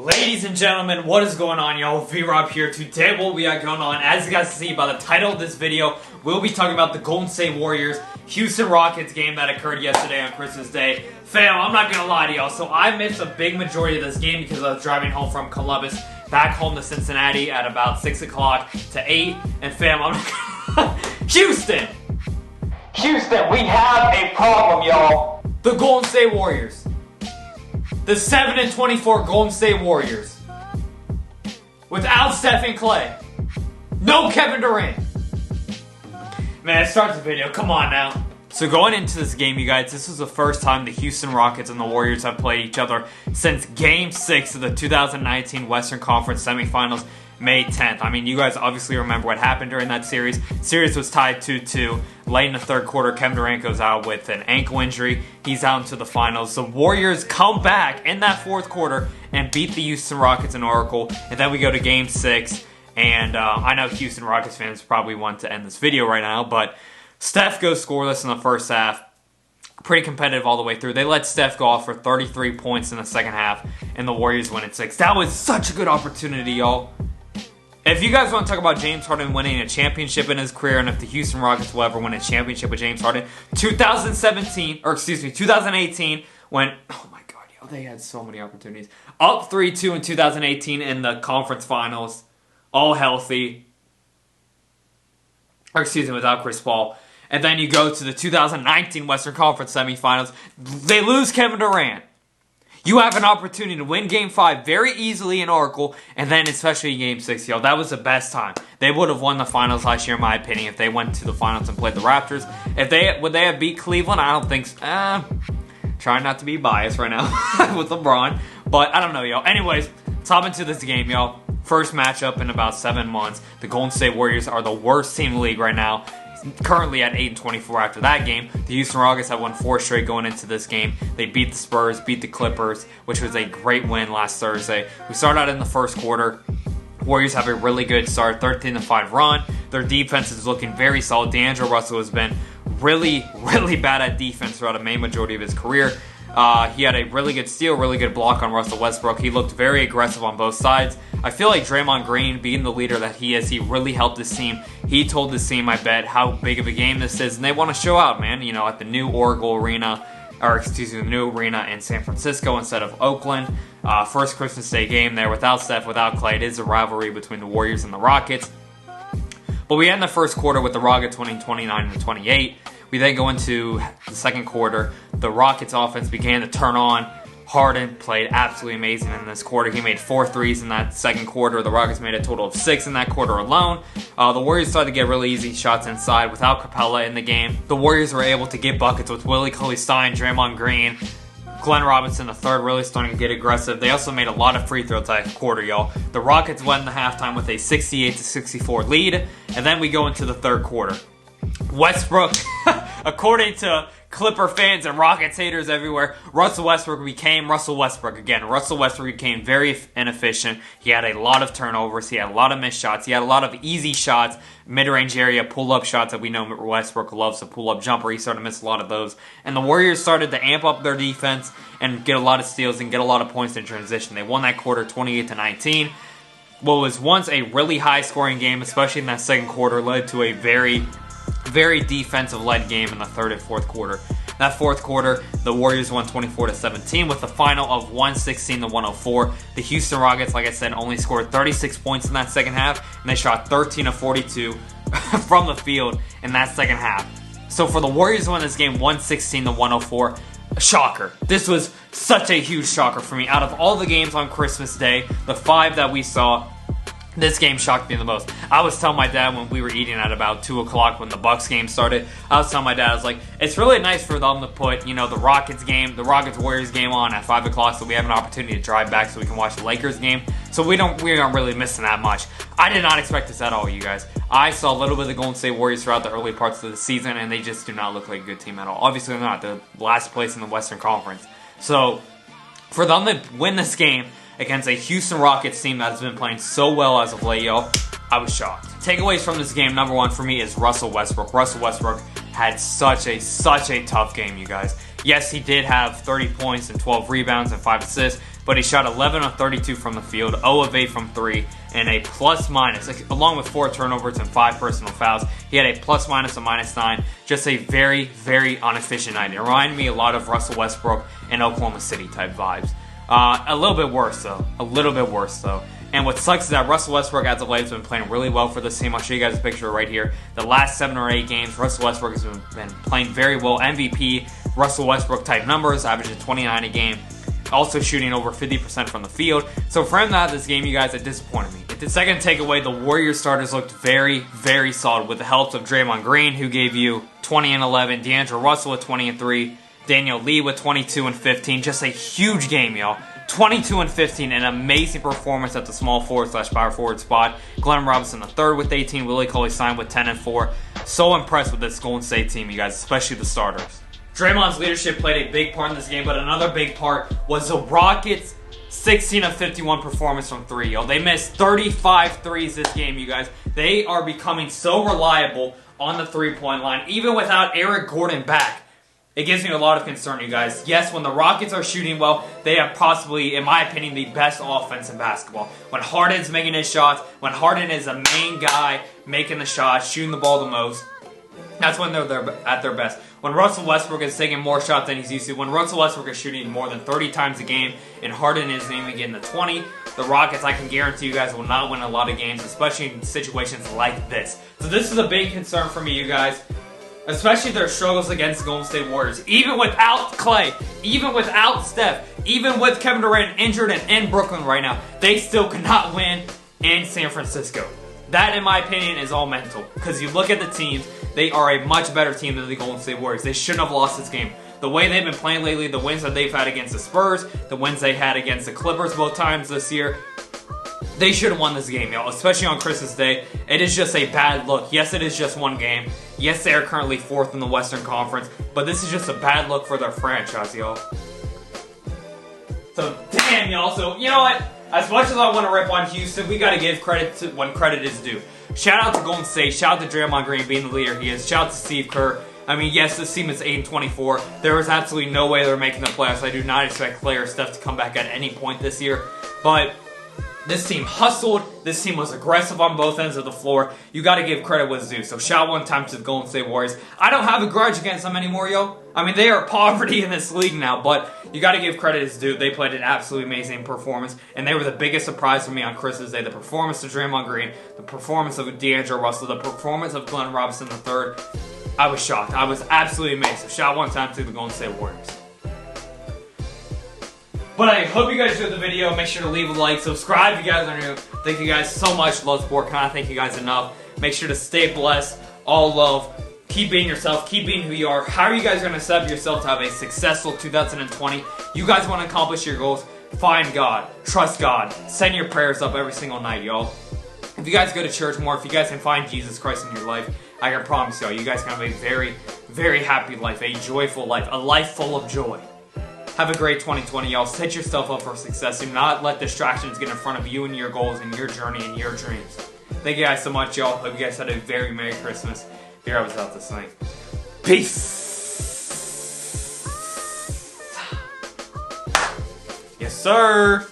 Ladies and gentlemen, what is going on, y'all? V-Rob here. Today what we got going on, as you guys see by the title of this video, we'll be talking about the Golden State Warriors Houston Rockets game that occurred yesterday on Christmas Day. Fam, I'm not gonna lie to y'all, so I missed a big majority of this game because I was driving home from Columbus back home to Cincinnati at about 6 o'clock to 8, and fam, I'm not Houston, we have a problem, y'all. The Golden State Warriors. The 7-24 Golden State Warriors. Without Steph and Clay. No Kevin Durant. Man, start the video. Come on now. So going into this game, you guys, this was the first time the Houston Rockets and the Warriors have played each other since Game 6 of the 2019 Western Conference Semifinals, May 10th. I mean, you guys obviously remember what happened during that series. Series was tied 2-2. Late in the third quarter, Kevin Durant goes out with an ankle injury. He's out into the finals. The Warriors come back in that fourth quarter and beat the Houston Rockets in Oracle. And then we go to Game 6. And I know Houston Rockets fans probably want to end this video right now, but Steph goes scoreless in the first half. Pretty competitive all the way through. They let Steph go off for 33 points in the second half, and the Warriors win at 6. That was such a good opportunity, y'all. If you guys want to talk about James Harden winning a championship in his career, and if the Houston Rockets will ever win a championship with James Harden, 2018, when, oh my god, yo, they had so many opportunities. Up 3-2 in 2018 in the conference finals, all healthy. Without Chris Paul. And then you go to the 2019 Western Conference semifinals. They lose Kevin Durant. You have an opportunity to win Game 5 very easily in Oracle, and then especially in Game 6, yo, that was the best time. They would have won the finals last year, in my opinion, if they went to the finals and played the Raptors. Would they have beat Cleveland? I don't think so. Trying not to be biased right now with LeBron, but I don't know, yo. Anyways, let's hop into this game, yo. First matchup in about 7 months. The Golden State Warriors are the worst team in the league right now. Currently at 8-24 after that game. The Houston Rockets have won 4 straight going into this game. They beat the Spurs, beat the Clippers, which was a great win last Thursday. We start out in the first quarter. Warriors have a really good start, 13-5 run. Their defense is looking very solid. D'Angelo Russell has been really, really bad at defense throughout a main majority of his career. He had a really good steal, really good block on Russell Westbrook. He looked very aggressive on both sides. I feel like Draymond Green, being the leader that he is, he really helped this team. He told this team, I bet, how big of a game this is, and they want to show out, man. You know, at the new Oracle Arena, the new arena in San Francisco instead of Oakland. First Christmas Day game there without Steph, without Clay. It is a rivalry between the Warriors and the Rockets. But we end the first quarter with the Rockets winning 29-28. We then go into the second quarter. The Rockets offense began to turn on. Harden played absolutely amazing in this quarter. He made 4 threes in that second quarter. The Rockets made a total of 6 in that quarter alone. The Warriors started to get really easy shots inside without Capella in the game. The Warriors were able to get buckets with Willie Cauley-Stein, Draymond Green, Glenn Robinson III really starting to get aggressive. They also made a lot of free throws that quarter, y'all. The Rockets went in the halftime with a 68-64 lead. And then we go into the third quarter. Westbrook, according to Clipper fans and Rockets haters everywhere, Russell Westbrook became Russell Westbrook again. Russell Westbrook became very inefficient. He had a lot of turnovers. He had a lot of missed shots. He had a lot of easy shots, mid-range area, pull-up shots that we know Westbrook loves, a pull-up jumper. He started to miss a lot of those. And the Warriors started to amp up their defense and get a lot of steals and get a lot of points in transition. They won that quarter 28-19. What was once a really high-scoring game, especially in that second quarter, led to a very defensive-led game in the third and fourth quarter. That fourth quarter, the Warriors won 24-17 with the final of 116-104. The Houston Rockets, like I said, only scored 36 points in that second half, and they shot 13 of 42 from the field in that second half. So for the Warriors to win this game 116-104, shocker. This was such a huge shocker for me. Out of all the games on Christmas Day, the 5 that we saw, this game shocked me the most. I was telling my dad when we were eating at about 2 o'clock when the Bucks game started, I was telling my dad, I was like, it's really nice for them to put, you know, the Rockets-Warriors game on at 5 o'clock so we have an opportunity to drive back so we can watch the Lakers game. So we aren't really missing that much. I did not expect this at all, you guys. I saw a little bit of the Golden State Warriors throughout the early parts of the season, and they just do not look like a good team at all. Obviously, they're not. They're last place in the Western Conference. So for them to win this game against a Houston Rockets team that has been playing so well as of late, yo, I was shocked. Takeaways from this game, number 1 for me is Russell Westbrook. Russell Westbrook had such a tough game, you guys. Yes, he did have 30 points and 12 rebounds and 5 assists. but he shot 11 of 32 from the field, 0 of 8 from 3, and a plus-minus, along with 4 turnovers and 5 personal fouls. He had a plus-minus of -9. Just a very, very inefficient night. It reminded me a lot of Russell Westbrook and Oklahoma City type vibes. A little bit worse, though. A little bit worse, though. And what sucks is that Russell Westbrook as of late has been playing really well for this team. I'll show you guys a picture right here. The last 7 or 8 games, Russell Westbrook has been playing very well. MVP, Russell Westbrook type numbers, averaging 29 a game. Also shooting over 50% from the field. So for him to have this game, you guys, it disappointed me. The second takeaway, the Warriors starters looked very, very solid with the help of Draymond Green, who gave you 20 and 11, D'Angelo Russell with 20 and 3, Daniel Lee with 22 and 15. Just a huge game, y'all. 22 and 15, an amazing performance at the small forward/power forward spot. Glenn Robinson III with 18, Willie Cauley-Stein with 10 and 4. So impressed with this Golden State team, you guys, especially the starters. Draymond's leadership played a big part in this game, but another big part was the Rockets' 16 of 51 performance from 3, yo. They missed 35 threes this game, you guys. They are becoming so reliable on the three-point line, even without Eric Gordon back. It gives me a lot of concern, you guys. Yes, when the Rockets are shooting well, they have possibly, in my opinion, the best offense in basketball. When Harden's making his shots, when Harden is the main guy making the shots, shooting the ball the most, that's when they're at their best. When Russell Westbrook is taking more shots than he's used to, when Russell Westbrook is shooting more than 30 times a game, and Harden isn't even getting the 20, the Rockets, I can guarantee you guys, will not win a lot of games, especially in situations like this. So this is a big concern for me, you guys. Especially their struggles against the Golden State Warriors. Even without Clay, even without Steph, even with Kevin Durant injured and in Brooklyn right now, they still cannot win in San Francisco. That, in my opinion, is all mental. Because you look at the teams, they are a much better team than the Golden State Warriors. They shouldn't have lost this game. The way they've been playing lately, the wins that they've had against the Spurs, the wins they had against the Clippers both times this year, they should have won this game, y'all, especially on Christmas Day. It is just a bad look. Yes, it is just one game. Yes, they are currently 4th in the Western Conference, but this is just a bad look for their franchise, y'all. So, damn, y'all. So, you know what? As much as I want to rip on Houston, we got to give credit to when credit is due. Shout out to Golden State. Shout out to Draymond Green being the leader he is. Shout out to Steve Kerr. I mean, yes, this team is 8-24. There is absolutely no way they're making the playoffs. I do not expect Clay or Steph to come back at any point this year, but this team hustled. This team was aggressive on both ends of the floor. You got to give credit what's due. So shout one time to the Golden State Warriors. I don't have a grudge against them anymore, yo. I mean, they are poverty in this league now, but you got to give credit as due. They played an absolutely amazing performance, and they were the biggest surprise for me on Christmas Day. The performance of Draymond Green, the performance of D'Angelo Russell, the performance of Glenn Robinson III. I was shocked. I was absolutely amazed. So shout one time to the Golden State Warriors. But I hope you guys enjoyed the video. Make sure to leave a like, subscribe if you guys are new. Thank you guys so much. Love sport. Can't thank you guys enough. Make sure to stay blessed. All love. Keep being yourself. Keep being who you are. How are you guys going to set up yourself to have a successful 2020? You guys want to accomplish your goals? Find God. Trust God. Send your prayers up every single night, y'all. If you guys go to church more, if you guys can find Jesus Christ in your life, I can promise y'all, you guys can have a very, very happy life. A joyful life. A life full of joy. Have a great 2020, y'all. Set yourself up for success. Do not let distractions get in front of you and your goals and your journey and your dreams. Thank you guys so much, y'all. Hope you guys had a very Merry Christmas. Here I was out this night. Peace. Yes, sir.